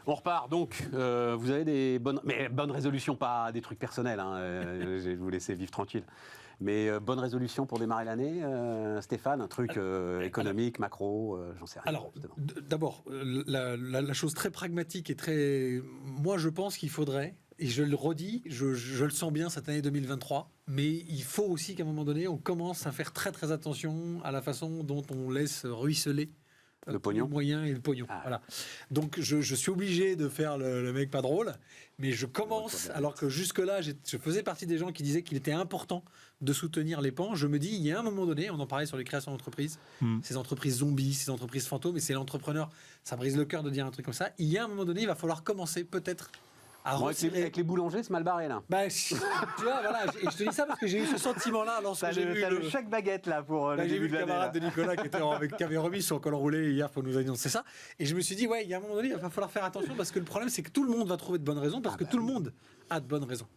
On repart donc. Vous avez des bonnes résolutions, pas des trucs personnels. Je vais vous laisser vivre tranquille. Mais bonne résolution pour démarrer l'année, Stéphane, un truc économique, macro, j'en sais rien. Alors, d'abord, la chose très pragmatique et très... Moi, je pense qu'il faudrait, et je le redis, je le sens bien cette année 2023, mais il faut aussi qu'à un moment donné, on commence à faire très très attention à la façon dont on laisse ruisseler le pognon. Les moyens et le pognon. Voilà. Donc je suis obligé de faire le mec pas drôle, mais je commence, alors que jusque-là, je faisais partie des gens qui disaient qu'il était important de soutenir les pans. Je me dis, il y a un moment donné, on en parlait sur les créations d'entreprises, ces entreprises zombies, ces entreprises fantômes, et c'est l'entrepreneur, ça brise le cœur de dire un truc comme ça. Il y a un moment donné, il va falloir commencer peut-être avec les boulangers, c'est mal barré là. Tu vois, voilà, et je te dis ça parce que j'ai eu ce sentiment-là lorsque j'ai vu le chèque baguette là pour le j'ai vu début de le l'année. camarade de Nicolas qui avait remis son col roulé hier pour nous annoncer ça. Et je me suis dit, ouais, il y a un moment donné, il va falloir faire attention parce que le problème, c'est que tout le monde va trouver de bonnes raisons parce que tout le monde a de bonnes raisons.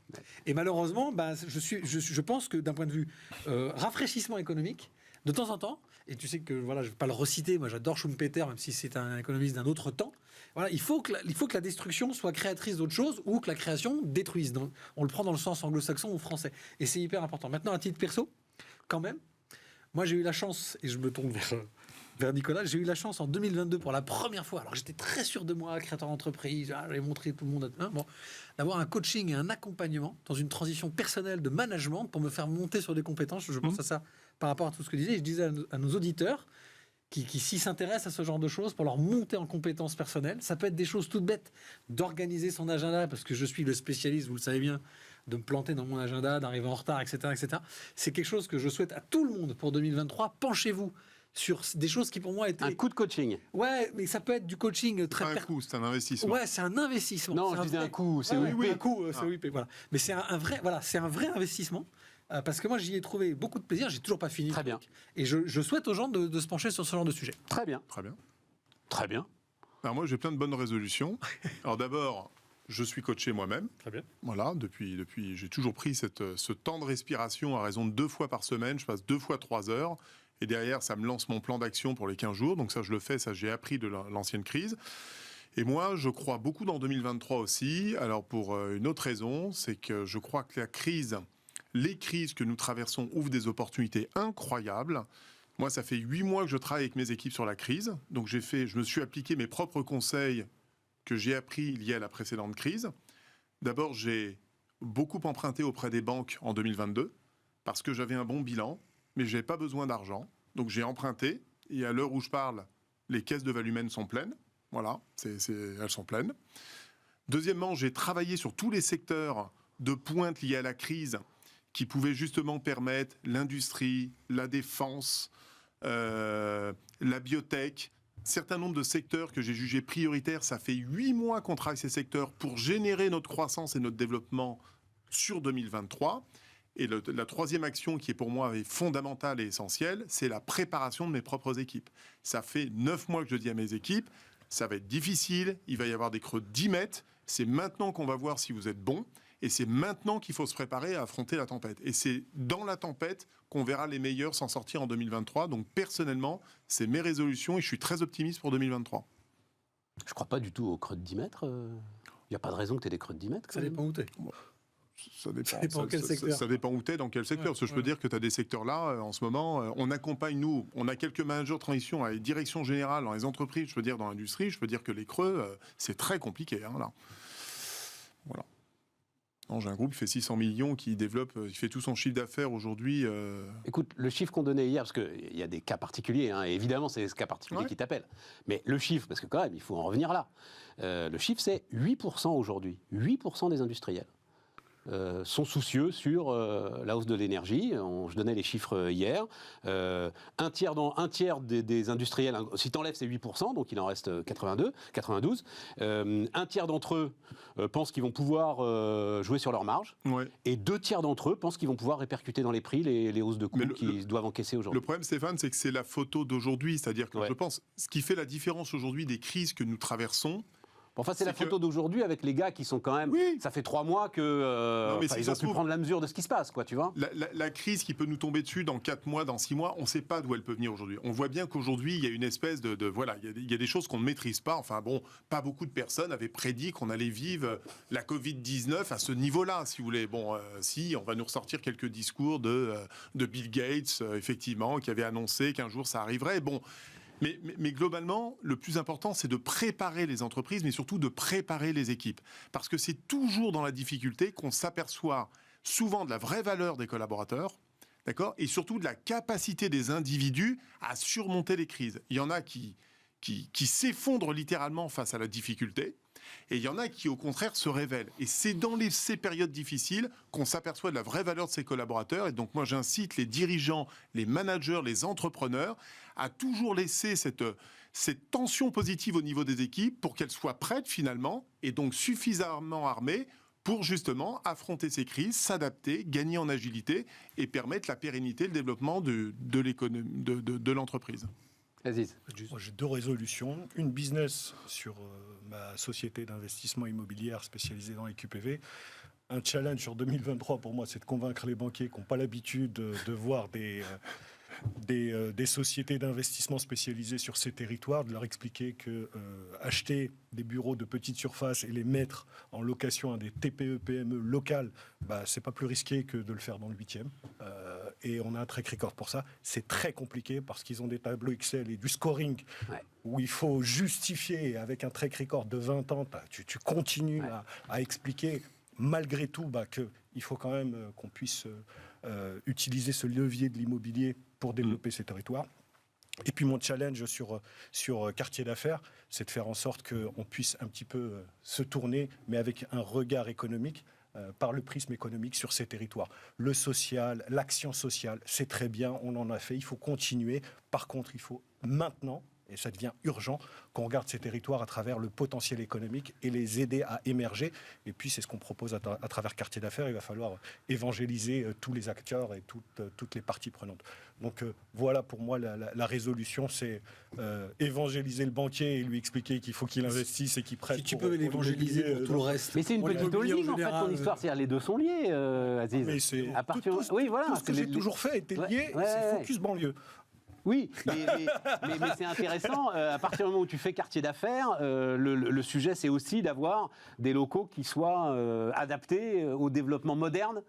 Et malheureusement, je pense que d'un point de vue rafraîchissement économique, de temps en temps, et tu sais que voilà, je ne vais pas le reciter, moi j'adore Schumpeter, même si c'est un économiste d'un autre temps, voilà, il faut que la destruction soit créatrice d'autre chose ou que la création détruise. Donc, on le prend dans le sens anglo-saxon ou français. Et c'est hyper important. Maintenant, à titre perso, quand même, moi j'ai eu la chance, et je me tourne vers Nicolas, j'ai eu la chance en 2022 pour la première fois, alors j'étais très sûr de moi, créateur d'entreprise, j'avais montré tout le monde, d'avoir un coaching et un accompagnement dans une transition personnelle de management pour me faire monter sur des compétences. Je pense à ça par rapport à tout ce que je disais. Je disais à nos auditeurs qui s'y s'intéressent à ce genre de choses pour leur monter en compétences personnelles. Ça peut être des choses toutes bêtes, d'organiser son agenda, parce que je suis le spécialiste, vous le savez bien, de me planter dans mon agenda, d'arriver en retard, etc., etc. C'est quelque chose que je souhaite à tout le monde pour 2023. Penchez-vous sur des choses qui pour moi étaient... Un coup de coaching. Ouais, mais ça peut être du coaching très... Un coup, c'est un investissement. Ouais, c'est un investissement. Non, je disais un coup, c'est oui. Un coup, c'est oui, voilà. Mais c'est un vrai investissement. Parce que moi, j'y ai trouvé beaucoup de plaisir. J'ai toujours pas fini. Très bien. Et je souhaite aux gens de se pencher sur ce genre de sujet. Très bien. Très bien. Très bien. Alors moi, j'ai plein de bonnes résolutions. Alors d'abord, je suis coaché moi-même. Très bien. Voilà, depuis j'ai toujours pris ce temps de respiration à raison de 2 fois par semaine. Je passe 2 fois 3 heures. Et derrière, ça me lance mon plan d'action pour les 15 jours. Donc ça, je le fais. Ça, j'ai appris de l'ancienne crise. Et moi, je crois beaucoup dans 2023 aussi. Alors pour une autre raison, c'est que je crois que les crises que nous traversons ouvrent des opportunités incroyables. Moi, ça fait 8 mois que je travaille avec mes équipes sur la crise. Donc, je me suis appliqué mes propres conseils que j'ai appris liés à la précédente crise. D'abord, j'ai beaucoup emprunté auprès des banques en 2022 parce que j'avais un bon bilan, mais je n'avais pas besoin d'argent. Donc, j'ai emprunté. Et à l'heure où je parle, les caisses de Valumène sont pleines. Voilà, elles sont pleines. Deuxièmement, j'ai travaillé sur tous les secteurs de pointe liés à la crise qui pouvaient justement permettre l'industrie, la défense, la biotech, certain nombre de secteurs que j'ai jugés prioritaires. Ça fait 8 mois qu'on travaille ces secteurs pour générer notre croissance et notre développement sur 2023. Et la troisième action qui est pour moi fondamentale et essentielle, c'est la préparation de mes propres équipes. Ça fait 9 mois que je dis à mes équipes, ça va être difficile, il va y avoir des creux de 10 mètres, c'est maintenant qu'on va voir si vous êtes bon. Et c'est maintenant qu'il faut se préparer à affronter la tempête. Et c'est dans la tempête qu'on verra les meilleurs s'en sortir en 2023. Donc personnellement, c'est mes résolutions et je suis très optimiste pour 2023. Je ne crois pas du tout aux creux de 10 mètres. Il n'y a pas de raison que tu aies des creux de 10 mètres. Ça dépend où tu es. Ça dépend quel secteur. Ça dépend où tu es, dans quel secteur. Parce que je peux dire que tu as des secteurs là, en ce moment, on accompagne nous, on a quelques managers de transition à les directions générales dans les entreprises, je peux dire dans l'industrie, je peux dire que les creux, c'est très compliqué. Là. Voilà. Non, j'ai un groupe qui fait 600 millions, qui fait tout son chiffre d'affaires aujourd'hui. Écoute, le chiffre qu'on donnait hier, parce qu'il y a des cas particuliers, et évidemment c'est ce cas particulier qui t'appelle, mais le chiffre, parce que quand même, il faut en revenir là, le chiffre c'est 8% aujourd'hui, 8% des industriels sont soucieux sur la hausse de l'énergie. Je donnais les chiffres hier. Un tiers des industriels, si tu enlèves ces 8%, donc il en reste 92, un tiers d'entre eux pensent qu'ils vont pouvoir jouer sur leur marge, et 2 tiers d'entre eux pensent qu'ils vont pouvoir répercuter dans les prix les hausses de coûts qu'ils doivent encaisser aujourd'hui. Le problème, Stéphane, c'est que c'est la photo d'aujourd'hui. C'est-à-dire que je pense, ce qui fait la différence aujourd'hui des crises que nous traversons, Enfin, c'est la photo d'aujourd'hui avec les gars qui sont quand même... Oui. Ça fait 3 mois que ils ont pu prendre la mesure de ce qui se passe, quoi, tu vois. La crise qui peut nous tomber dessus dans 4 mois, dans 6 mois, on ne sait pas d'où elle peut venir aujourd'hui. On voit bien qu'aujourd'hui, il y a une espèce voilà, il y a des choses qu'on ne maîtrise pas. Enfin bon, pas beaucoup de personnes avaient prédit qu'on allait vivre la Covid-19 à ce niveau-là, si vous voulez. Bon, si, on va nous ressortir quelques discours de Bill Gates, effectivement, qui avait annoncé qu'un jour ça arriverait. Bon, mais globalement, le plus important, c'est de préparer les entreprises, mais surtout de préparer les équipes. Parce que c'est toujours dans la difficulté qu'on s'aperçoit souvent de la vraie valeur des collaborateurs, d'accord, et surtout de la capacité des individus à surmonter les crises. Il y en a qui s'effondrent littéralement face à la difficulté, et il y en a qui, au contraire, se révèlent. Et c'est dans ces périodes difficiles qu'on s'aperçoit de la vraie valeur de ses collaborateurs. Et donc, moi, j'incite les dirigeants, les managers, les entrepreneurs à toujours laisser cette tension positive au niveau des équipes pour qu'elles soient prêtes, finalement, et donc suffisamment armées pour, justement, affronter ces crises, s'adapter, gagner en agilité et permettre la pérennité, le développement de l'entreprise. Aziz. Moi, j'ai 2 résolutions. Une business sur ma société d'investissement immobilière spécialisée dans les QPV. Un challenge sur 2023 pour moi, c'est de convaincre les banquiers qui n'ont pas l'habitude de voir des sociétés d'investissement spécialisées sur ces territoires, de leur expliquer que acheter des bureaux de petite surface et les mettre en location à des TPE-PME locales, c'est pas plus risqué que de le faire dans le 8e. Et on a un track record pour ça. C'est très compliqué parce qu'ils ont des tableaux Excel et du scoring où il faut justifier avec un track record de 20 ans. Tu continues à expliquer malgré tout qu'il faut quand même qu'on puisse utiliser ce levier de l'immobilier pour développer ces territoires. Et puis mon challenge sur quartier d'affaires, c'est de faire en sorte qu'on puisse un petit peu se tourner, mais avec un regard économique, par le prisme économique sur ces territoires. Le social, l'action sociale, c'est très bien, on en a fait, il faut continuer. Par contre, il faut maintenant, et ça devient urgent, qu'on regarde ces territoires à travers le potentiel économique et les aider à émerger. Et puis, c'est ce qu'on propose à travers Quartier d'affaires. Il va falloir évangéliser tous les acteurs et toutes les parties prenantes. Donc, voilà pour moi la résolution, c'est évangéliser le banquier et lui expliquer qu'il faut qu'il investisse et qu'il prête. Si tu peux l'évangéliser pour tout le reste. Mais c'est une petite holding, en fait, ton histoire. C'est-à-dire, les deux sont liés, Aziz. Mais c'est oui, voilà. Tout ce que j'ai toujours fait était lié, c'est Focus Banlieue. Oui, mais c'est intéressant. À partir du moment où tu fais quartier d'affaires, le sujet, c'est aussi d'avoir des locaux qui soient adaptés au développement moderne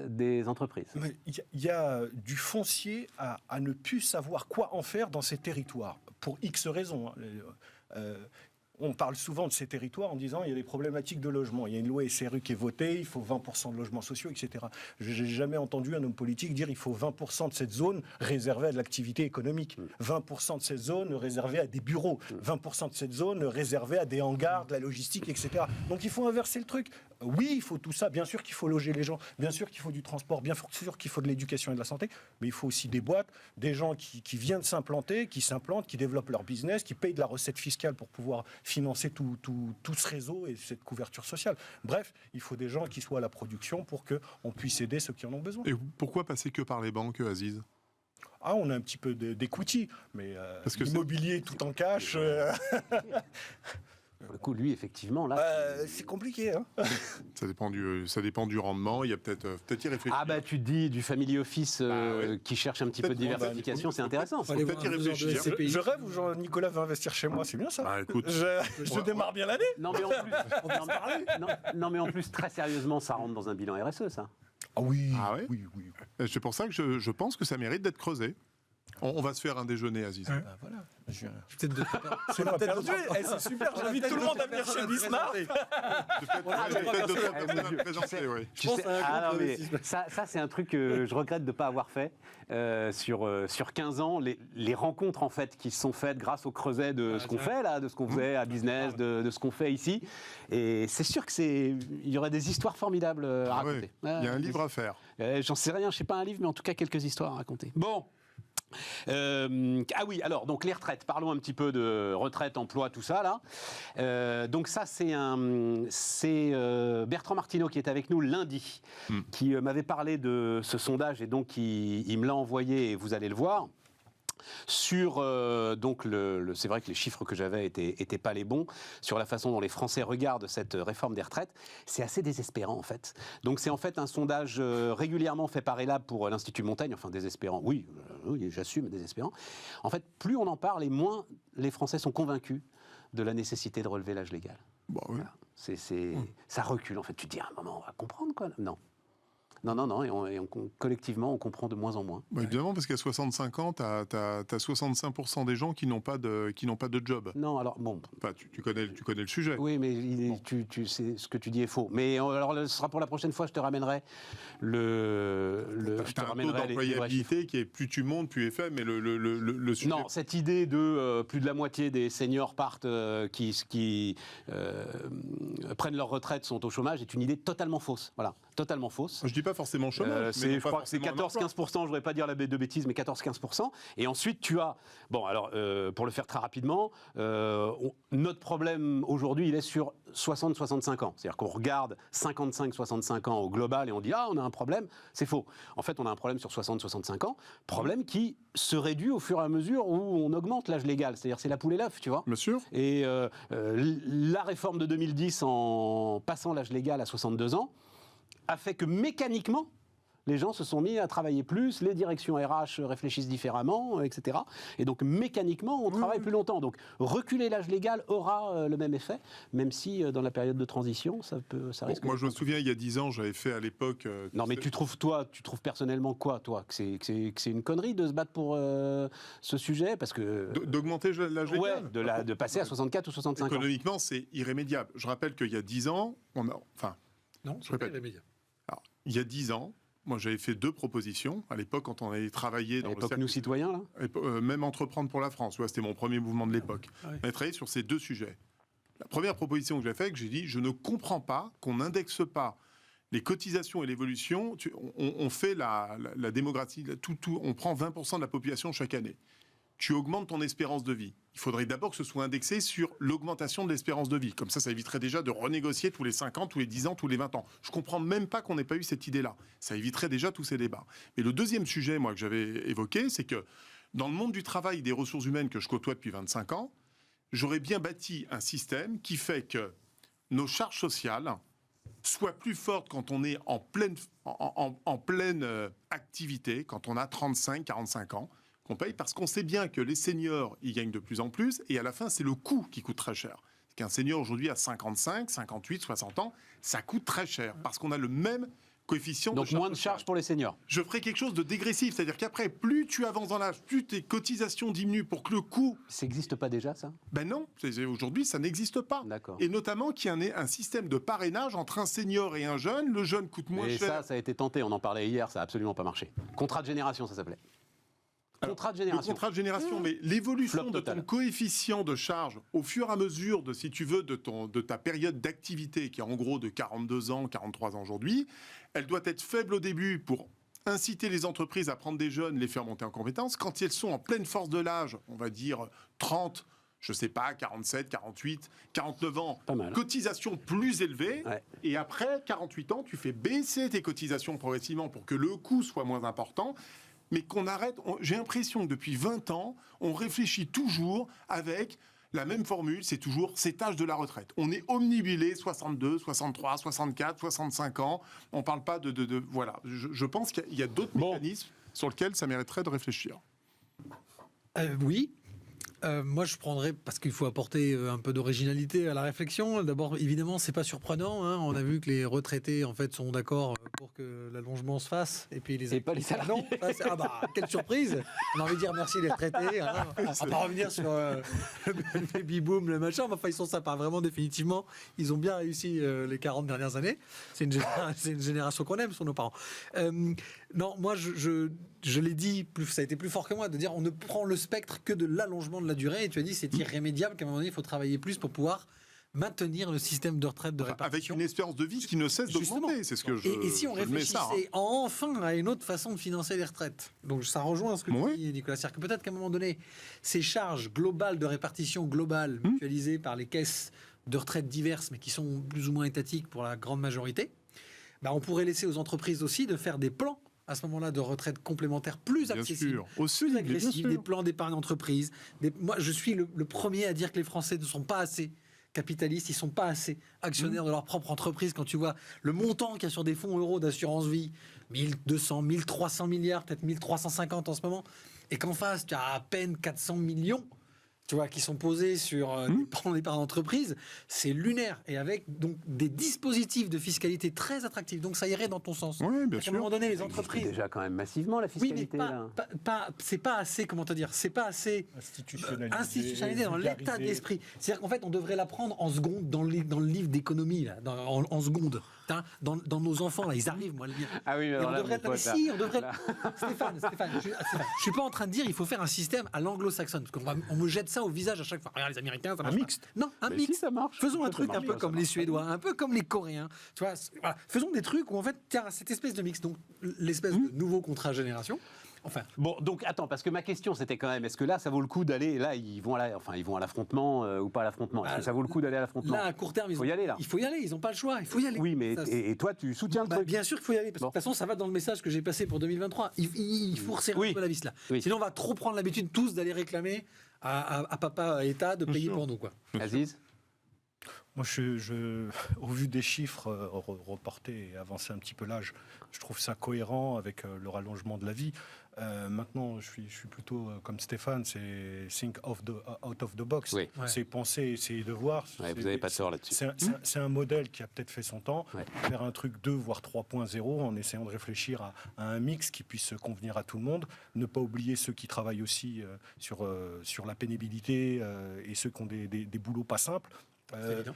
des entreprises. Il y a du foncier à ne plus savoir quoi en faire dans ces territoires, pour X raisons. On parle souvent de ces territoires en disant il y a des problématiques de logement. Il y a une loi SRU qui est votée, il faut 20% de logements sociaux, etc. Je n'ai jamais entendu un homme politique dire il faut 20% de cette zone réservée à de l'activité économique, 20% de cette zone réservée à des bureaux, 20% de cette zone réservée à des hangars, de la logistique, etc. Donc il faut inverser le truc. Oui, il faut tout ça. Bien sûr qu'il faut loger les gens. Bien sûr qu'il faut du transport. Bien sûr qu'il faut de l'éducation et de la santé. Mais il faut aussi des boîtes, des gens qui viennent s'implanter, qui s'implantent, qui développent leur business, qui payent de la recette fiscale pour pouvoir financer tout ce réseau et cette couverture sociale. Bref, il faut des gens qui soient à la production pour qu'on puisse aider ceux qui en ont besoin. Et pourquoi passer que par les banques, Aziz ? On a un petit peu d'equity, mais parce que l'immobilier tout en cash... Pour le coup, lui, effectivement, là... c'est compliqué, hein. Ça dépend du rendement, il y a peut-être y réfléchir. Ah bah tu te dis, du family office qui cherche un petit peu de diversification, c'est intéressant. Faut peut-être y réfléchir. Je rêve où Jean-Nicolas va investir chez moi, c'est bien ça. Écoute, je démarre bien l'année. Non mais, non mais en plus, très sérieusement, ça rentre dans un bilan RSE, ça. Ah oui, oui. C'est pour ça que je pense que ça mérite d'être creusé. On va se faire un déjeuner, Aziz. Voilà. C'est perdu. C'est super, j'invite tout le monde à venir chez Bismarck. Ça, c'est un truc que je regrette de ne pas avoir fait. Sur 15 ans, les rencontres en fait, qui se sont faites grâce au creuset de ce qu'on fait là, de ce qu'on faisait à Business, de ce qu'on fait ici. Et c'est sûr qu'il y aurait des histoires formidables à raconter. Il y a un livre à faire. J'en sais rien, je ne sais pas un livre, mais en tout cas quelques histoires à raconter. Bon. Ah oui, alors donc les retraites, parlons un petit peu de retraite, emploi, tout ça là. Donc ça c'est Bertrand Martineau qui est avec nous lundi, qui m'avait parlé de ce sondage et donc il me l'a envoyé et vous allez le voir. Sur donc c'est vrai que les chiffres que j'avais étaient pas les bons sur la façon dont les Français regardent cette réforme des retraites. C'est assez désespérant en fait. Donc c'est en fait un sondage régulièrement fait par ELAB pour l'Institut Montaigne. Enfin désespérant, oui, j'assume désespérant. En fait, plus on en parle et moins les Français sont convaincus de la nécessité de relever l'âge légal. Bah oui. Voilà. Ça recule en fait. Tu te dis à un moment on va comprendre quoi. Non, et collectivement, on comprend de moins en moins. Bah, évidemment, parce qu'à 65 ans, tu as 65% des gens qui n'ont pas de job. Non, alors bon. Enfin, tu connais le sujet. Oui, mais tu sais, ce que tu dis est faux. Mais alors, ce sera pour la prochaine fois, je te ramènerai Tu as un taux d'employabilité qui est plus tu montes, plus est fait, mais le sujet... Non, cette idée de plus de la moitié des seniors partent, qui prennent leur retraite, sont au chômage, est une idée totalement fausse. Voilà, totalement fausse. Je dis pas forcément chômage, mais je crois que c'est 14-15%, je ne voudrais pas dire de bêtises, mais 14-15%. Et ensuite, tu as... Bon, alors, pour le faire très rapidement, notre problème aujourd'hui, il est sur 60-65 ans. C'est-à-dire qu'on regarde 55-65 ans au global et on dit « Ah, on a un problème ». C'est faux. En fait, on a un problème sur 60-65 ans, problème qui se réduit au fur et à mesure où on augmente l'âge légal. C'est-à-dire c'est la poule et l'œuf, tu vois. Bien sûr. Et la réforme de 2010, en passant l'âge légal à 62 ans, a fait que mécaniquement, les gens se sont mis à travailler plus, les directions RH réfléchissent différemment, etc. Et donc mécaniquement, on travaille plus longtemps. Donc reculer l'âge légal aura le même effet, même si dans la période de transition, ça risque... Moi, je me souviens, il y a 10 ans, j'avais fait à l'époque... non, mais tu trouves personnellement quoi, toi? Que c'est une connerie de se battre pour ce sujet? Parce que... D'augmenter l'âge légal? Ouais, de passer à 64 ou 65 ans. Économiquement, c'est irrémédiable. Je rappelle qu'il y a 10 ans, Non, c'est pas irrémédiable. Alors, il y a 10 ans, moi j'avais fait 2 propositions à l'époque quand on allait travailler dans à l'époque, nous citoyens, là même Entreprendre pour la France, c'était mon premier mouvement de l'époque. Ah oui. On avait travaillé sur ces 2 sujets. La première proposition que j'ai faite, j'ai dit, je ne comprends pas qu'on n'indexe pas les cotisations et l'évolution. On fait la démographie, on prend 20% de la population chaque année. Tu augmentes ton espérance de vie. Il faudrait d'abord que ce soit indexé sur l'augmentation de l'espérance de vie. Comme ça éviterait déjà de renégocier tous les 5 ans, tous les 10 ans, tous les 20 ans. Je ne comprends même pas qu'on n'ait pas eu cette idée-là. Ça éviterait déjà tous ces débats. Mais le deuxième sujet, moi, que j'avais évoqué, c'est que dans le monde du travail et des ressources humaines que je côtoie depuis 25 ans, j'aurais bien bâti un système qui fait que nos charges sociales soient plus fortes quand on est en pleine activité, quand on a 35, 45 ans, qu'on paye, parce qu'on sait bien que les seniors, ils gagnent de plus en plus, et à la fin, c'est le coût qui coûte très cher. Qu'un senior aujourd'hui à 55, 58, 60 ans, ça coûte très cher, parce qu'on a le même coefficient donc de charge moins de charges pour les seniors. Je ferai quelque chose de dégressif, c'est-à-dire qu'après, plus tu avances dans l'âge, plus tes cotisations diminuent pour que le coût... Ça n'existe pas déjà, ça? Ben non, aujourd'hui, ça n'existe pas. D'accord. Et notamment qu'il y ait un système de parrainage entre un senior et un jeune. Le jeune coûte moins cher. Ça a été tenté, on en parlait hier, ça n'a absolument pas marché. Contrat de génération, ça s'appelait. Contrat de génération. Le contrat de génération, mais l'évolution de ton coefficient de charge au fur et à mesure de, si tu veux, de ta période d'activité, qui est en gros de 42 ans, 43 ans aujourd'hui, elle doit être faible au début pour inciter les entreprises à prendre des jeunes, les faire monter en compétences. Quand elles sont en pleine force de l'âge, on va dire 30, je sais pas, 47, 48, 49 ans, cotisation plus élevée. Ouais. Et après 48 ans, tu fais baisser tes cotisations progressivement pour que le coût soit moins important. Mais qu'on arrête, j'ai l'impression que depuis 20 ans, on réfléchit toujours avec la même formule, c'est toujours cet âge de la retraite. On est omnibulé 62, 63, 64, 65 ans. On ne parle pas de voilà. Je pense qu'il y a d'autres mécanismes sur lesquels ça mériterait de réfléchir. Oui. Moi, je prendrais, parce qu'il faut apporter un peu d'originalité à la réflexion. D'abord, évidemment, c'est pas surprenant. On a vu que les retraités, en fait, sont d'accord pour que l'allongement se fasse, et puis les pas les salariés. Non, ah bah, quelle surprise! On a envie de dire merci les retraités. On va pas revenir sur le baby boom, le machin. Enfin, ils sont sympas, vraiment définitivement. Ils ont bien réussi les 40 dernières années. C'est une génération qu'on aime, sont nos parents. Non, moi, je l'ai dit, ça a été plus fort que moi, de dire on ne prend le spectre que de l'allongement de la durée, et tu as dit c'est irrémédiable qu'à un moment donné il faut travailler plus pour pouvoir maintenir le système de retraite de répartition. Avec une espérance de vie qui ne cesse d'augmenter, c'est ce que je et si on réfléchissait enfin à une autre façon de financer les retraites, donc ça rejoint ce que tu dis Nicolas, c'est-à-dire que peut-être qu'à un moment donné ces charges globales de répartition globale mutualisées par les caisses de retraite diverses mais qui sont plus ou moins étatiques pour la grande majorité, on pourrait laisser aux entreprises aussi de faire des plans à ce moment-là de retraite complémentaire plus Bien accessibles, sûr. Aussi, plus mais bien agressifs, sûr. des plans d'épargne entreprise. Moi, je suis le premier à dire que les Français ne sont pas assez capitalistes, ils ne sont pas assez actionnaires de leur propre entreprise. Quand tu vois le montant qu'il y a sur des fonds euros d'assurance vie, 1200, 1300 milliards, peut-être 1350 en ce moment, et qu'en face, tu as à peine 400 millions, tu vois, qui sont posés sur des plans d'épargne d'entreprise, c'est lunaire. Et avec donc des dispositifs de fiscalité très attractifs. Donc ça irait dans ton sens. Oui, bien À un sûr. moment donné, les Ça existe entreprises... déjà quand même massivement la Oui, mais fiscalité. là. c'est pas assez, comment te dire, c'est pas assez institutionnalisé dans l'état vulgarisé. d'esprit. C'est-à-dire qu'en fait, on devrait l'apprendre en seconde dans le livre d'économie, là, en seconde. Dans nos enfants, là, ils arrivent, moi, le bien. Ah oui, mais Et alors on là, devrait, mon pote, là. on devrait. Stéphane, je suis pas en train de dire il faut faire un système à l'anglo-saxonne, parce qu'on me jette ça au visage à chaque fois. Regarde les Américains, ça marche pas. mixte. Non, un Mais mix. si, ça marche. Faisons un Ça truc marche un peu pas, comme ça les marche Suédois, un peu comme les Coréens. Tu vois, voilà. Faisons des trucs où en fait, tiens, cette espèce de mix, donc l'espèce de nouveau contrat génération. Enfin, Bon, donc attends, parce que ma question c'était quand même, est-ce que là ça vaut le coup d'aller, là ils vont à l'affrontement ou pas à l'affrontement? Est-ce que ça vaut le coup d'aller à l'affrontement? là, à court terme, Faut y aller, là. il faut y aller, ils n'ont pas le choix, il faut y aller. Oui, mais Ça, et toi tu soutiens le bah, truc? bien sûr qu'il faut y aller, parce que Bon. de toute façon, ça va dans le message que j'ai passé pour 2023. Il faut resserrer Oui. un peu la vis là. Oui. Sinon, on va trop prendre l'habitude tous d'aller réclamer à papa État de payer sûr. pour nous, quoi. Aziz? Moi, au vu des chiffres reportés et avancer un petit peu l'âge, je trouve ça cohérent avec le rallongement de la vie. Maintenant, je suis plutôt comme Stéphane, c'est think out of the box. Oui. Ouais. C'est penser, essayer de voir. Ouais, vous n'avez pas tort là-dessus. C'est un modèle qui a peut-être fait son temps. Ouais. Faire un truc 2 voire 3.0 en essayant de réfléchir à un mix qui puisse convenir à tout le monde. Ne pas oublier ceux qui travaillent aussi sur la pénibilité et ceux qui ont des boulots pas simples. C'est évident.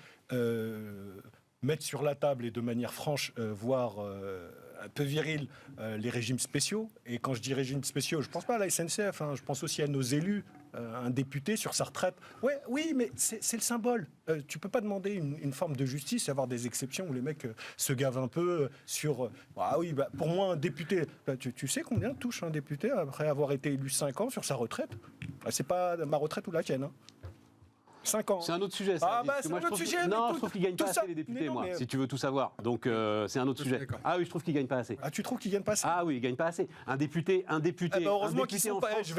Mettre sur la table et de manière franche, voire un peu viril, les régimes spéciaux. Et quand je dis régimes spéciaux, je ne pense pas à la SNCF, hein, je pense aussi à nos élus. Un député sur sa retraite. Ouais, oui, mais c'est le symbole. Tu peux pas demander une forme de justice et avoir des exceptions où les mecs se gavent un peu sur... ah oui, bah, pour moi, un député... Bah, tu sais combien touche un député après avoir été élu 5 ans sur sa retraite? Bah, c'est pas ma retraite ou la tienne. Hein. 5 ans. C'est un autre sujet. Ça, Ah, Aziz, bah, parce que c'est moi, un je autre trouve sujet, non, mais je trouve qu'ils gagnent tout pas ça- assez les députés, mais non, moi, mais- si tu veux tout savoir. Donc c'est un autre sujet. D'accord. Ah oui, je trouve qu'ils gagnent pas assez. Ah, tu trouves qu'ils gagnent pas ça? Ah oui, ils gagnent pas assez. Un député, Eh ben, heureusement qu'ils sont en pas. France. Je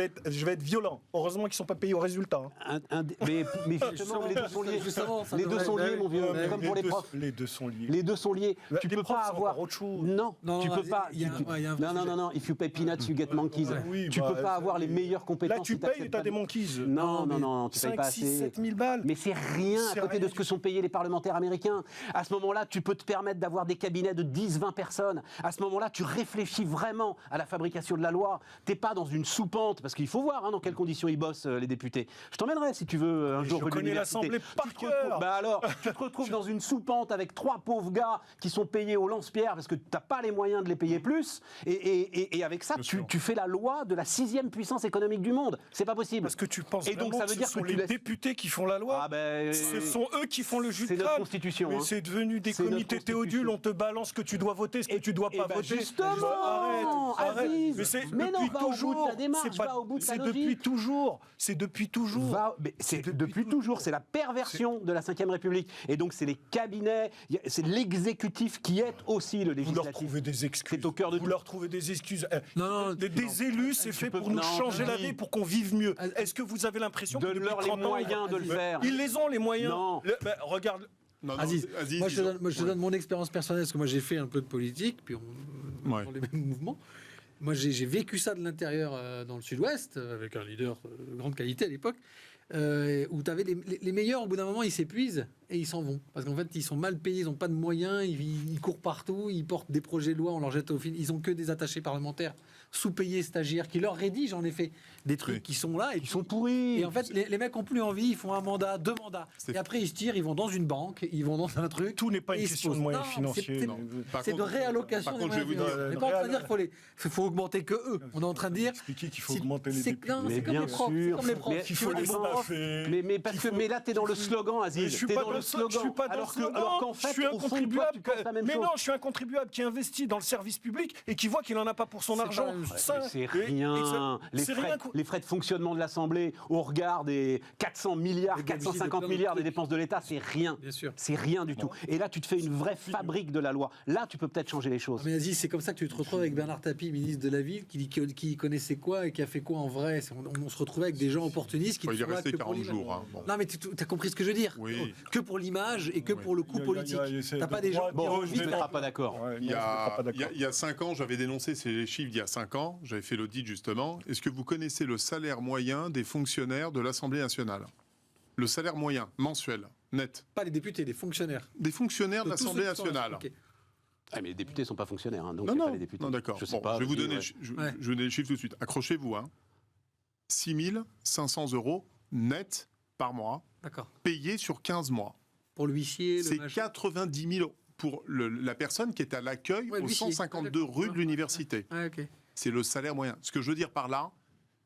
vais être violent. Heureusement qu'ils sont pas payés au résultat. hein. Mais justement, les deux sont liés. Justement, ça Les deux devrait- sont liés, mon vieux, Ouais, comme les pour les deux- profs. Les deux sont liés. Les deux sont liés. Bah, Tu les peux profs, pas c'est avoir. encore autre chose. Non, Non, tu non, peux pas. il y a un vrai sujet. Non. If you pay peanuts, you get monkeys. Oui, Tu bah, peux pas avoir les meilleures compétences. Là, tu si payes t'acceptes et t'as pas des de- monkeys. Non, tu payes 5, pas 6, assez. 7 000 balles. Mais c'est rien C'est à côté de rien ce que sont payés les parlementaires américains. À ce moment-là, tu peux te permettre d'avoir des cabinets de 10-20 personnes. À ce moment-là, tu réfléchis vraiment à la fabrication de la loi. T'es pas dans une soupente, parce qu'il faut voir dans quelles conditions ils bossent, les députés. Je t'emmènerai si tu veux un Et jour je rue de connais l'université. l'Assemblée par Tu te retrouves- cœur. Bah alors, tu te retrouves dans une soupente avec 3 pauvres gars qui sont payés au lance-pierre parce que t'as pas les moyens de les payer plus. Et avec ça, Bien sûr. tu fais la loi de la 6e puissance économique du monde. C'est pas possible. Parce que tu penses Et donc, vraiment ça veut que dire ce sont que tu les laisses- députés qui font la loi. Ah ben, Ce sont eux qui font le jus c'est de notre crâne. constitution. Mais hein. c'est devenu des C'est notre comités constitution. théodules, on te balance ce que tu dois voter, ce que tu dois pas ben voter. justement, Arrête. Aziz. Mais c'est Mais non, depuis va au bout de toujours. ta démarche, C'est pas- va au bout de ta c'est logique. depuis toujours. C'est depuis toujours. Mais c'est C'est depuis toujours, c'est la perversion de la Ve République. Et donc c'est les cabinets, c'est l'exécutif qui est aussi le Vous leur législatif. trouvez des excuses. C'est au cœur de Vous tout. leur trouvez des excuses. Non, Des élus, c'est fait peux- pour nous non, changer la dis. vie, pour qu'on vive mieux. Est-ce que vous avez l'impression que depuis Donne-leur les 30 ans, moyens de le faire. Ils les ont, les moyens. Non. Regarde. Non, non, Aziz, moi je te donne mon expérience personnelle, parce que moi j'ai fait un peu de politique, puis on Ouais. dans les mêmes mouvements. Moi j'ai vécu ça de l'intérieur dans le sud-ouest, avec un leader de grande qualité à l'époque, où tu avais les meilleurs, au bout d'un moment, ils s'épuisent et ils s'en vont. Parce qu'en fait, ils sont mal payés, ils n'ont pas de moyens, ils courent partout, ils portent des projets de loi, on leur jette au fil. Ils n'ont que des attachés parlementaires sous-payés stagiaires qui leur rédigent en effet des trucs Oui. qui sont là et Ils sont pourris. et en fait, les mecs ont plus envie, ils font un mandat, 2 mandats. C'est- Et après, ils se tirent, ils vont dans une banque, ils vont dans un truc. Tout n'est pas et une ils se question de posent. moyens Non, financiers. c'est- non. Par C'est de contre- réallocation par des contre, je vais moyens vous dire- financiers. On n'est pas en train de dire qu'il faut augmenter que eux. On est en train de dire. Expliquer qu'il faut si- augmenter les c'est- députés. non, Mais c'est comme bien les profs. sûr. C'est comme les profs. Mais Tu il faut veux les des bons staffer. profs, Mais là, t'es dans le slogan, Aziz. T'es dans le slogan. Je suis pas dans le slogan. Alors qu'en fait, je suis un au fond, contribuable. toi, tu penses la même Mais chose. non, je suis un contribuable qui investit dans le service public et qui voit qu'il en a pas pour son argent. C'est rien. Les frais de fonctionnement de l'Assemblée, au regard des 400 milliards, 450 milliards des dépenses de l'État, c'est rien. Bien sûr. C'est rien du tout. Et là, tu te fais une vraie fabrique de la loi. Là, tu peux peut-être changer les choses. Mais Aziz, c'est comme ça que tu te retrouves avec Bernard Tapie, ministre de la Ville, qui dit qui connaissait quoi et qui a fait quoi en vrai. On se retrouvait avec des gens opportunistes qui Il est sont là resté que pour 40 l'image. jours. Hein. Bon. Non, mais tu as compris ce que je veux dire. Oui. Que pour l'image et que pour le coup politique. T'as pas des gens qui ont Bon, envie on ne de mettra pas d'accord. Il y a 5 ans, j'avais dénoncé ces chiffres il y a 5 ans, j'avais fait l'audit justement. Est-ce que vous connaissez le salaire moyen des fonctionnaires de l'Assemblée nationale? Le salaire moyen, mensuel, net. Pas les députés, les fonctionnaires. Des fonctionnaires de De tous l'Assemblée ceux qui sont là. nationale. Ok. Ah, mais les députés ne sont pas fonctionnaires, hein, donc Non, il y a non, pas les députés. non, d'accord. Je sais Bon, pas. je vais vous donner, ouais. je vais vous donner les chiffres tout de suite. Accrochez-vous. 6 500 € net par mois, D'accord. payés sur 15 mois. Pour l'huissier, le C'est machin. 90 000 € pour la personne qui est à l'accueil Ouais, au l'huissier. 152 Ah, d'accord. rue de l'Université. Ah, ok. C'est le salaire moyen. Ce que je veux dire par là,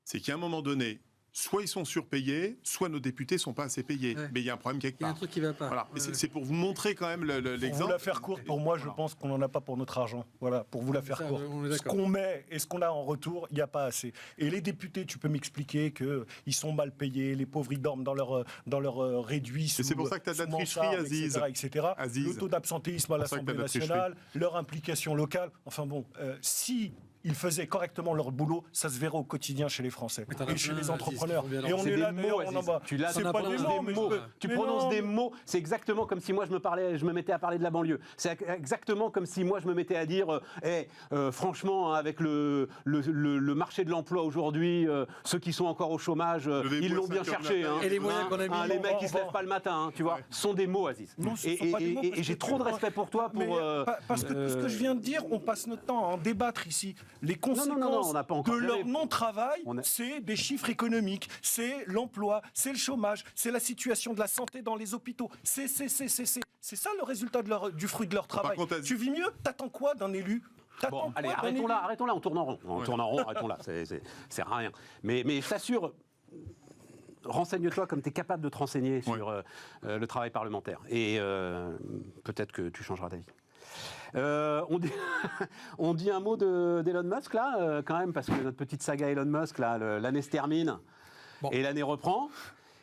c'est qu'à un moment donné, soit ils sont surpayés, soit nos députés ne sont pas assez payés. Ouais. Mais il y a un problème quelque Il y a un part. truc qui va pas. Voilà. Et Ouais. c'est pour vous montrer quand même Pour l'exemple. vous la faire courte, pour moi, je pense qu'on n'en a pas pour notre argent. Voilà, pour vous la faire Ça, courte. on est Ce d'accord. qu'on met et ce qu'on a en retour, il n'y a pas assez. Et les députés, tu peux m'expliquer qu'ils sont mal payés, les pauvres, ils dorment dans leur réduit. c'est pour ça que t'as de la sous tricherie, mansarde, Aziz. etc. Aziz. Le taux d'absentéisme à C'est pour ça que t'as l'Assemblée de la tricherie. nationale, leur implication locale. Enfin bon, si ils faisaient correctement leur boulot, ça se verrait au quotidien chez les Français Mais t'en as et chez plein, les Aziz, entrepreneurs. qui font bien Et leur- on C'est est des là mots, d'ailleurs en Aziz. bas. Tu l'as C'est dans pas la des bouche, mots, mais Tu mais prononces non, des mots, c'est exactement comme si moi je me mettais à parler de la banlieue. C'est exactement comme si moi je me mettais à dire franchement, hein, avec le marché de l'emploi aujourd'hui, ceux qui sont encore au chômage, Levez-vous ils à l'ont bien 5 heures du cherché. matin. Hein. Et les moyens qu'on a mis, Les bon, mecs qui se bon. lèvent pas le matin, hein, tu vois, Ouais. sont des mots, Aziz. Non, ce Et sont pas des mots, parce j'ai que trop de tu vois- respect pour toi pour... Parce que tout ce que je viens de dire, on passe notre temps à en débattre ici. Les conséquences on n'a pas encore de leur fait. non-travail, On a- c'est des chiffres économiques, c'est l'emploi, c'est le chômage, c'est la situation de la santé dans les hôpitaux. C'est ça le résultat du fruit de leur travail. contre, Aziz- Tu vis mieux? T'attends quoi d'un élu? T'attends Bon, quoi allez, d'un arrêtons élu là, on tourne en rond. On tourne en rond, arrêtons là, c'est rien. Mais je t'assure, renseigne-toi comme tu es capable de te renseigner sur le travail parlementaire. Et peut-être que tu changeras d'avis. On dit un mot d'Elon Musk, là, quand même, parce que notre petite saga Elon Musk, là, l'année se termine et l'année reprend.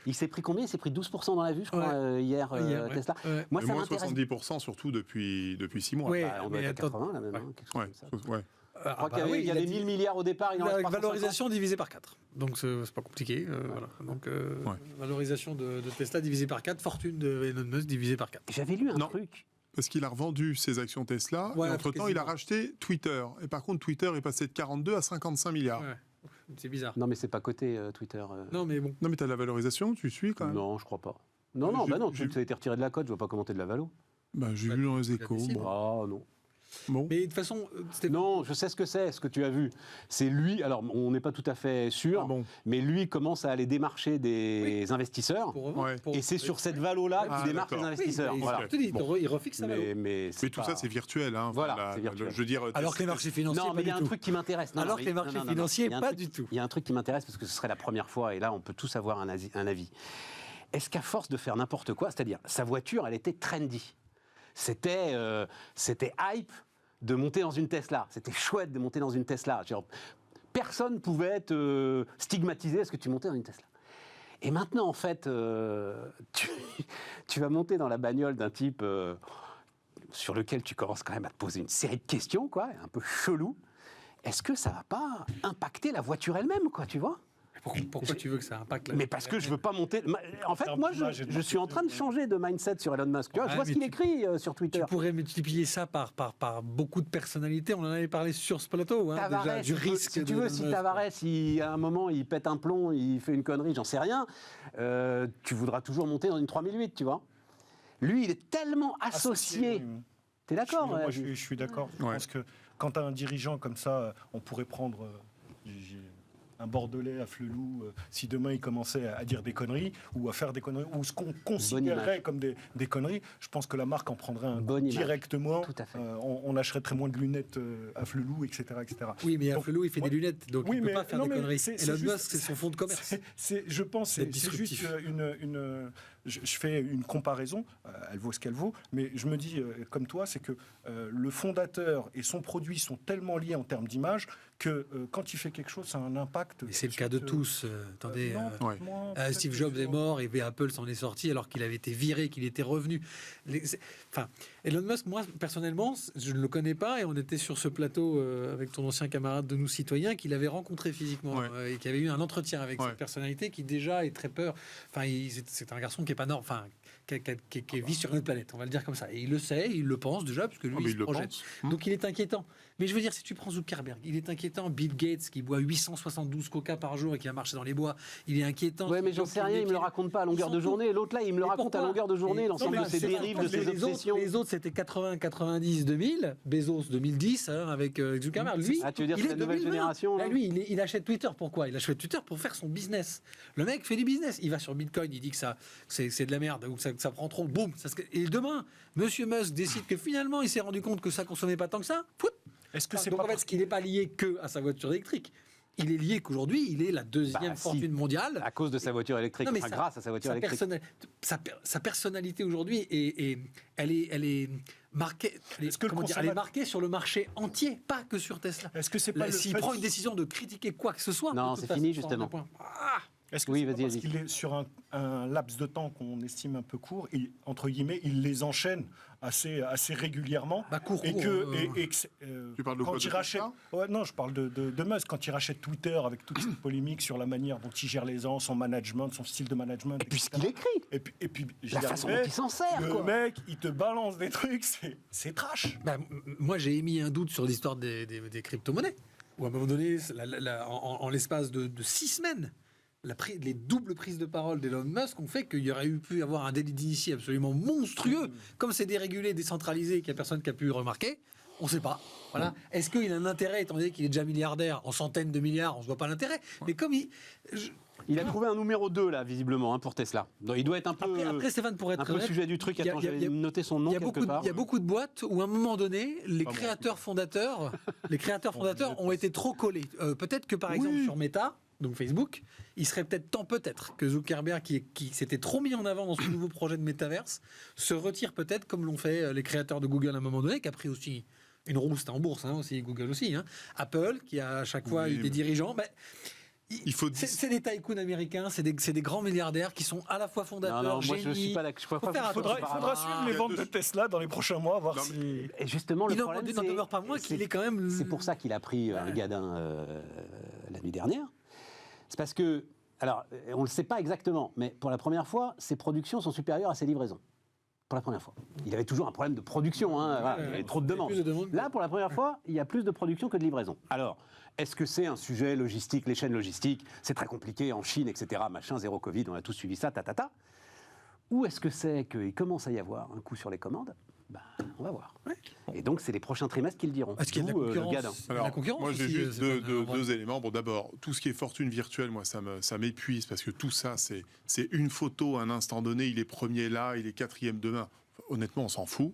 Il s'est pris combien? Il s'est pris 12% dans la vue, je crois, hier, ouais. Tesla. Ouais. Moi, Et ça moins m'intéresse. 70% surtout depuis 6 mois. Ouais. Bah, on doit Mais être à 80 là même, ouais. hein, quelque chose Ouais, comme ça. ouais. Je crois qu'il y avait 1000 milliards au départ, il en reste Avec 350. valorisation divisée par 4. Donc c'est pas compliqué. Voilà. Donc valorisation de Tesla divisée par 4, fortune de Elon Musk divisée par 4. J'avais lu un Non. truc. Parce qu'il a revendu ses actions Tesla, Ouais, et entre-temps, il a quasiment. racheté Twitter. Et par contre, Twitter est passé de 42 à 55 milliards. Ouais. C'est bizarre. Non, mais c'est pas coté Twitter. Non, mais bon. Non, mais tu as la valorisation, tu suis quand même. Non, je crois pas. Non, J'ai- ça a été retiré de la cote, je vois pas commenter de la valo. Bah, j'ai vu dans les échos. décide. Bon. Ah non. Bon. Mais de toute façon, Stéphane, Non, je sais ce que tu as vu. C'est lui, alors on n'est pas tout à fait sûr, Ah bon. mais lui commence à aller démarcher des investisseurs. pour eux, Ouais. pour- Et c'est sur cette valo-là Ah, qu'il démarche les d'accord. investisseurs. Oui, Voilà. je te dis, il refixe sa valeur. Mais Mais tout ça, c'est virtuel. Hein. Voilà, c'est virtuel. Je veux dire, Alors que les marchés financiers, Non, pas mais il y du a un tout. truc qui m'intéresse. Non, Alors non, que les mais- marchés non, non, financiers, il y a un pas truc- du tout. Il y a un truc qui m'intéresse parce que ce serait la première fois, et là on peut tous avoir un avis. Est-ce qu'à force de faire n'importe quoi, c'est-à-dire sa voiture, elle était trendy, c'était hype de monter dans une Tesla, c'était chouette de monter dans une Tesla. Genre, personne pouvait te stigmatiser parce que tu montais dans une Tesla. Et maintenant, en fait, tu vas monter dans la bagnole d'un type sur lequel tu commences quand même à te poser une série de questions, quoi, un peu chelou. Est-ce que ça va pas impacter la voiture elle-même, quoi, tu vois? Pourquoi tu veux que ça impacte la Mais parce que je veux pas monter. En fait, Un moi, plumage et de je suis en train de changer de mindset sur Elon Musk. Tu vois, je Ouais, vois ce mais qu'il tu- écrit sur Twitter. Tu pourrais multiplier ça par beaucoup de personnalités. On en avait parlé sur ce plateau, hein, déjà, Tavares, du risque. si tu de veux, Elon si Musk. Tavares, à un moment, il pète un plomb, il fait une connerie, j'en sais rien, tu voudras toujours monter dans une 3008, tu vois. Lui, il est tellement associé. oui. T'es d'accord? Moi, ouais, je suis d'accord. Je Ouais. pense que quand tu as un dirigeant comme ça, on pourrait prendre. un Bordelais à Flelou, si demain il commençait à dire des conneries ou à faire des conneries, ou ce qu'on considérerait comme des conneries, je pense que la marque en prendrait un coup directement. Tout à fait. On achèterait moins de lunettes à Flelou, etc., etc. Oui, mais à Flelou, il fait des lunettes, donc il ne peut pas faire des conneries. Elon Musk, c'est son fonds de commerce. Je pense c'est juste je fais une comparaison, elle vaut ce qu'elle vaut, mais je me dis, comme toi, c'est que le fondateur et son produit sont tellement liés en termes d'image que quand il fait quelque chose, ça a un impact. Mais c'est le cas de tous. Attendez, Steve Jobs est mort et Apple s'en est sorti alors qu'il avait été viré, qu'il était revenu. Enfin, Elon Musk, moi, personnellement, je ne le connais pas et on était sur ce plateau avec ton ancien camarade de Nous Citoyens qu'il avait rencontré physiquement et qui avait eu un entretien avec cette personnalité qui déjà est très peur. Enfin, c'est un garçon qui est pas normal. Enfin, qui vit sur une autre planète, on va le dire comme ça. Et il le sait, il le pense déjà, parce que lui, il se projette. Donc il est inquiétant. Mais je veux dire, si tu prends Zuckerberg, il est inquiétant. Bill Gates, qui boit 872 coca par jour et qui va marcher dans les bois, il est inquiétant. Ouais, mais j'en sais rien, il me le raconte pas à longueur de journée. L'autre là, il me le raconte à longueur de journée, l'ensemble de ses dérives, de ses obsessions. Les autres, c'était 80, 90, 2000. Bezos, 2010, avec Zuckerberg. Lui, tu veux dire c'est la nouvelle génération là. Lui, il achète Twitter. Pourquoi ? Il achète Twitter pour faire son business. Le mec fait du business. Il va sur Bitcoin, il dit que c'est de la merde, ou que ça prend trop. Boum. Et demain, Monsieur Musk décide que finalement, il s'est rendu compte que ça consommait pas tant que ça. Est-ce que c'est donc pas en fait, ce qu'il n'est pas lié que à sa voiture électrique. Il est lié qu'aujourd'hui, il est la deuxième fortune mondiale. À cause de sa voiture électrique, grâce à sa voiture électrique. Sa personnalité aujourd'hui, elle est marquée. Elle est marquée sur le marché entier, pas que sur Tesla. Est-ce que c'est pas s'il prend une décision de critiquer quoi que ce soit, non, c'est fini justement. Est-ce que c'est pas parce qu'il est sur un laps de temps qu'on estime un peu court, et entre guillemets, il les enchaîne assez régulièrement, tu parles de quand quoi, il rachète, non, je parle de Musk, quand il rachète Twitter avec toute cette polémique sur la manière dont il gère les gens, son management, son style de management, et puis ce qu'il écrit, et puis la façon dont il s'en sert, le mec, il te balance des trucs, c'est trash. Moi, j'ai émis un doute sur l'histoire des crypto-monnaies, où à un moment donné, en l'espace de 6 semaines. Les doubles prises de parole d'Elon Musk ont fait qu'il y aurait pu avoir un délit d'initié absolument monstrueux. Comme c'est dérégulé, décentralisé, qu'il n'y a personne qui a pu remarquer, on ne sait pas. Voilà. Est-ce qu'il a un intérêt, étant donné qu'il est déjà milliardaire, en centaines de milliards, on ne voit pas l'intérêt. Mais comme il a trouvé un numéro 2, là, visiblement, pour Tesla. Donc, il doit être un peu, après Stéphane, pour être un peu sujet du truc. Attends, j'avais noté son nom quelque part. Il y a beaucoup de boîtes où, à un moment donné, les créateurs fondateurs ont été trop collés. Peut-être que, par exemple, sur Meta, donc Facebook, il serait peut-être temps que Zuckerberg, qui s'était trop mis en avant dans ce nouveau projet de métaverse, se retire peut-être, comme l'ont fait les créateurs de Google à un moment donné, qui a pris aussi une rouste en bourse, aussi, Google aussi. Apple, qui a à chaque fois eu des dirigeants. C'est des tycoons américains, c'est des grands milliardaires qui sont à la fois fondateurs, génies. Je suis pas là. Il faudra suivre les ventes de Tesla dans les prochains mois, voir si. Et justement, le problème, il n'en demeure pas moins qu'il est quand même. C'est pour ça qu'il a pris le Gadin la nuit dernière. C'est parce que, alors, on ne le sait pas exactement, mais pour la première fois, ses productions sont supérieures à ses livraisons. Pour la première fois. Il avait toujours un problème de production, il y avait trop de demandes. Là, pour la première fois, il y a plus de production que de livraison. Alors, est-ce que c'est un sujet logistique, les chaînes logistiques, c'est très compliqué en Chine, etc., machin, zéro Covid, on a tous suivi ça, Ou est-ce que c'est qu'il commence à y avoir un coup sur les commandes ? On va voir. Et donc, c'est les prochains trimestres qui le diront. Est-ce qu'il y a de la concurrence ? Moi, j'ai juste deux éléments. Bon, d'abord, tout ce qui est fortune virtuelle, moi, ça m'épuise parce que tout ça, c'est une photo à un instant donné. Il est premier là, il est quatrième demain. Honnêtement, on s'en fout.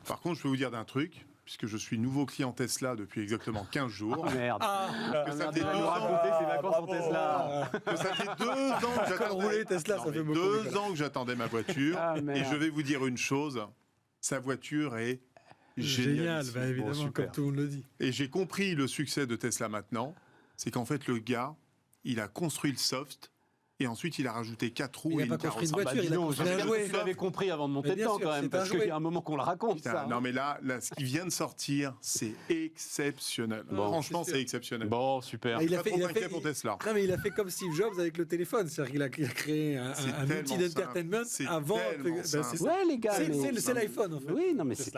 Par contre, je peux vous dire d'un truc, puisque je suis nouveau client Tesla depuis exactement 15 jours. Oh merde. Que ça fait 2 nous raconter ses vacances en Tesla. Que ça fait 2 ans que j'attendais. Tesla, ça fait beaucoup. 2 ans que j'attendais ma voiture. Et je vais vous dire une chose. Sa voiture est géniale, évidemment, comme tout le monde le dit. Et j'ai compris le succès de Tesla maintenant, c'est qu'en fait le gars, il a construit le soft et ensuite il a rajouté 4 roues et une carrosserie. Il n'a pas construit une voiture, il a construit un jouet. Vous l'avez compris avant de monter dedans quand même, parce qu'il y a un moment qu'on le raconte. Putain, non mais là, ce qui vient de sortir, c'est exceptionnel. Franchement, c'est exceptionnel. Bon, super. Il a fait pour Tesla. Non mais il a fait comme Steve Jobs avec le téléphone, c'est-à-dire qu'il a créé un outil d'entertainment avant. Ouais les gars, c'est l'iPhone en fait. Oui, non mais c'est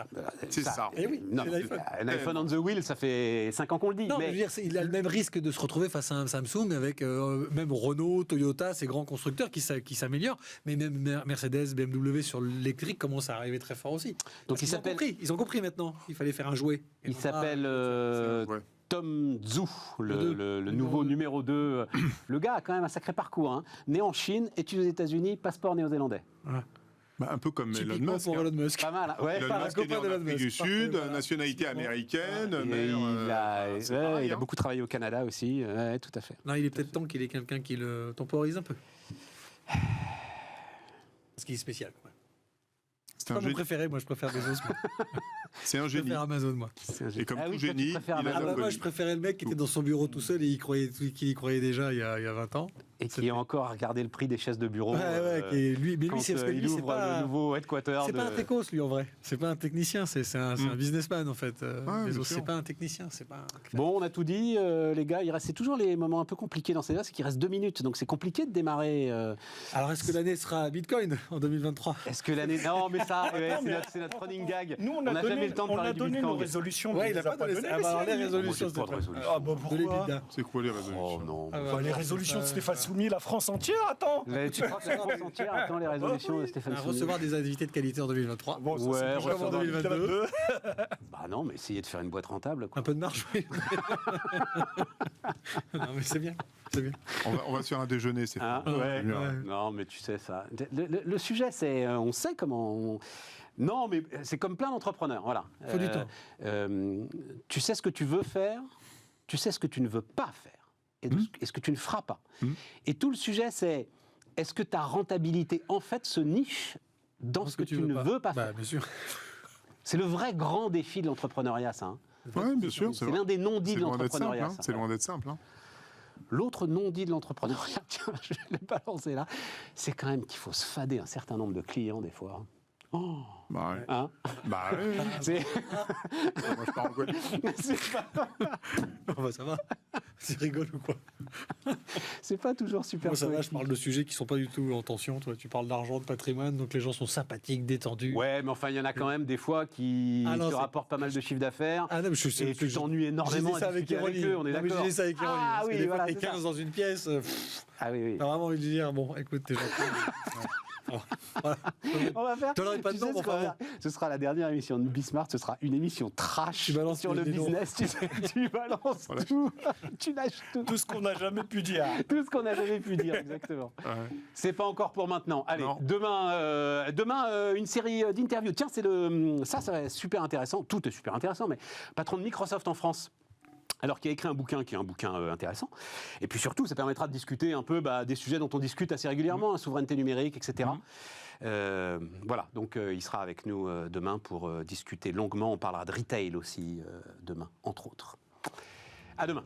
ça. Un iPhone on the wheel, ça fait 5 ans qu'on le dit. Non, mais je veux dire, il a le même risque de se retrouver face à un Samsung avec même Renault, Toyota, ces grands constructeurs qui s'améliorent, mais même Mercedes, BMW sur l'électrique commencent à arriver très fort aussi. Donc ils ont compris maintenant qu'il fallait faire un jouet. Il s'appelle Tom Zhu, le nouveau numéro 2. Le gars a quand même un sacré parcours. Hein. Né en Chine, études aux États-Unis, passeport néo-zélandais. Ouais. Bah, un peu comme Elon Typiquement Musk. pour hein. Elon Musk. Pas mal. Hein. Ouais. Elon Pas un Musk est né copain en d'Elon Afrique du Musk. Sud, Parfait, voilà. nationalité Effectivement. américaine, Et mère, il a, c'est ouais, pareil, il a hein. beaucoup travaillé au Canada aussi. Ouais, tout à fait. Non, il est peut-être temps qu'il ait quelqu'un qui le temporise un peu. Parce qu'il est spécial. Ouais. C'est C'est un pas mon génie. préféré, moi je préfère Bezos. Moi. C'est un Je génie. préfère Amazon, moi. Et comme Ah tout oui, toi, tu génie, préfères il a Ah bah, la moi je préférais le mec qui était dans son bureau tout seul et qu'il y croyait déjà il y a 20 ans. Et qui est encore à regarder le prix des chaises de bureau. Mais lui, quand c'est parce que il lui, c'est ouvre pas. le nouveau headquarter. C'est pas un techos, lui, en vrai. C'est pas un technicien, c'est un businessman, en fait. bien Bezos, sûr. c'est pas un technicien, c'est pas un... Bon, on a tout dit, les gars. C'est toujours les moments un peu compliqués dans ces là, c'est qu'il reste 2 minutes. Donc c'est compliqué de démarrer. Alors, est-ce que l'année sera Bitcoin en 2023 Est-ce que l'année. Non, mais ça, ouais, c'est notre running gag. Nous, on n'a jamais eu le temps de on parler a du donné nos Bitcoin. résolutions. Ouais, mais il a les pas donné donné, ça. Ah bah, alors, les Stéphane. résolutions, Moi, j'ai pas de Stéphane. résolution. Ah bah De pourquoi l'EBITDA. C'est quoi les résolutions Oh non. Ah, Bah, les résolutions de ça, Stéphane Soumier, la France entière, attends. Tu crois que la France entière attend les résolutions de Stéphane À Soumier? recevoir des invités de qualité en 2023. Bon, Ouais, c'est déjà recevoir en 2022. Bah non, mais essayez de faire une boîte rentable. Quoi. Un peu de marge, oui. Non, mais c'est bien. C'est bien. On va se faire un déjeuner, c'est Hein, ouais. Non, mais tu sais ça. Le sujet, c'est, on sait comment. Non, mais c'est comme plein d'entrepreneurs. Voilà. Faut du temps. Tu sais ce que tu veux faire, tu sais ce que tu ne veux pas faire, et ce que tu ne feras pas. Et tout le sujet, c'est est-ce que ta rentabilité, en fait, se niche dans ce que tu ne veux pas faire. Bah, bien sûr. C'est le vrai grand défi de l'entrepreneuriat, ça. Hein. Oui, bien sûr. C'est l'un des non-dits C'est de loin d'être simple. l'entrepreneuriat. Hein. ça. C'est loin d'être simple. Hein. L'autre non-dit de l'entrepreneuriat, tiens, je vais le balancer là, c'est quand même qu'il faut se fader un certain nombre de clients des fois. Oh, Bah ouais. hein. Bah ouais. C'est Moi, je pars en Guadeloupe. c'est pas, Oh, bah, ça va. C'est rigolo ou quoi c'est pas toujours super. Moi, ça va, je poétique. parle de sujets qui sont pas du tout en tension. Toi, tu parles d'argent, de patrimoine, donc les gens sont sympathiques, détendus. Ouais, mais enfin, il y en a quand même des fois qui Ah non, te c'est- rapportent pas mal de chiffre d'affaires. Ah non, mais je sais. Et tu t'ennuies énormément J'ai dit ça à avec discuter avec ironie. eux, on est Non, mais d'accord. J'ai dit ça avec ironie. Ah parce que oui, des fois, voilà, t'es c'est 15 ça. dans une pièce. Ah oui, oui. T'as vraiment envie de dire, bon, écoute, t'es gentil. Voilà. On va faire. T'en aurais pas tu de nom, sais ce qu'on enfin, va faire Ce sera la dernière émission de Bismart. Ce sera une émission trash Tu balances sur le les noms. business. Tu sais, tu balances tout. Tu lâches tout. Tout ce qu'on n'a jamais pu dire. Tout ce qu'on n'a jamais pu dire, exactement. Ouais. C'est pas encore pour maintenant. Allez, Non. demain une série d'interviews. Tiens, ça va être super intéressant. Tout est super intéressant, mais patron de Microsoft en France. Alors, qui a écrit un bouquin qui est un bouquin intéressant. Et puis surtout, ça permettra de discuter un peu des sujets dont on discute assez régulièrement, hein, souveraineté numérique, etc. Voilà, donc il sera avec nous demain pour discuter longuement. On parlera de retail aussi demain, entre autres. À demain.